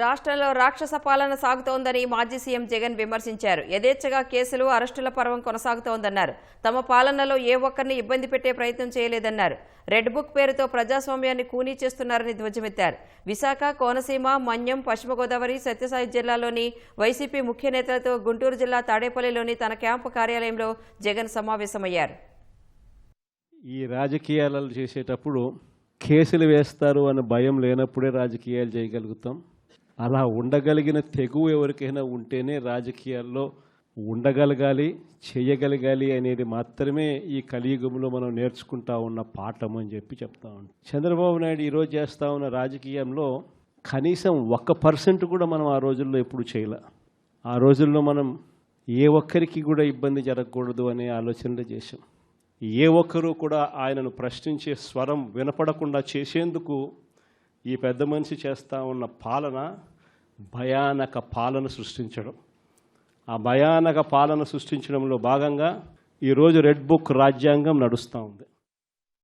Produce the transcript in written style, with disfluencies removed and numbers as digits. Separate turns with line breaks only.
రాష్ట్రంలో రాక్షస పాలన సాగుతోందని మాజీ సీఎం జగన్ విమర్శించారు. యథేచ్ఛగా కేసులు, అరెస్టుల పర్వం కొనసాగుతోందన్నారు. తమ పాలనలో ఏ ఒక్కరిని ఇబ్బంది పెట్టే ప్రయత్నం చేయలేదన్నారు. రెడ్ బుక్ పేరుతో ప్రజాస్వామ్యాన్ని కూనీ చేస్తున్నారని ధ్వజమెత్తారు. విశాఖ, కోనసీమ, మన్యం, పశ్చిమ గోదావరి, సత్యసాయి జిల్లాలోని వైసీపీ ముఖ్య నేతలతో గుంటూరు జిల్లా తాడేపల్లిలోని తన క్యాంపు కార్యాలయంలో జగన్ సమావేశమయ్యారు.
ఈ రాజకీయాలు చేసేటప్పుడు కేసులు వేస్తారు అన్న భయం లేనప్పుడే రాజకీయాలు చేయగలుగుతాం. అలా ఉండగలిగిన తెగువ ఎవరికైనా ఉంటేనే రాజకీయాల్లో ఉండగలగాలి, చేయగలగాలి అనేది మాత్రమే ఈ కలియుగంలో మనం నేర్చుకుంటా ఉన్న పాఠం అని చెప్పి చెప్తా ఉన్నాం. చంద్రబాబు నాయుడు ఈరోజు చేస్తూ ఉన్న రాజకీయంలో కనీసం 1% కూడా మనం ఆ రోజుల్లో ఎప్పుడు చేయలే. ఆ రోజుల్లో మనం ఏ ఒక్కరికి కూడా ఇబ్బంది జరగకూడదు అనే ఆలోచనలు చేశాం. ఏ ఒక్కరూ కూడా ఆయనను ప్రశ్నించే స్వరం వినపడకుండా చేసేందుకు ఈ పెద్ద మనిషి చేస్తూ ఉన్న పాలన భయానక పాలన సృష్టించడం. ఆ భయానక పాలన సృష్టించడంలో భాగంగా ఈరోజు రెడ్ బుక్ రాజ్యాంగం నడుస్తూ ఉంది.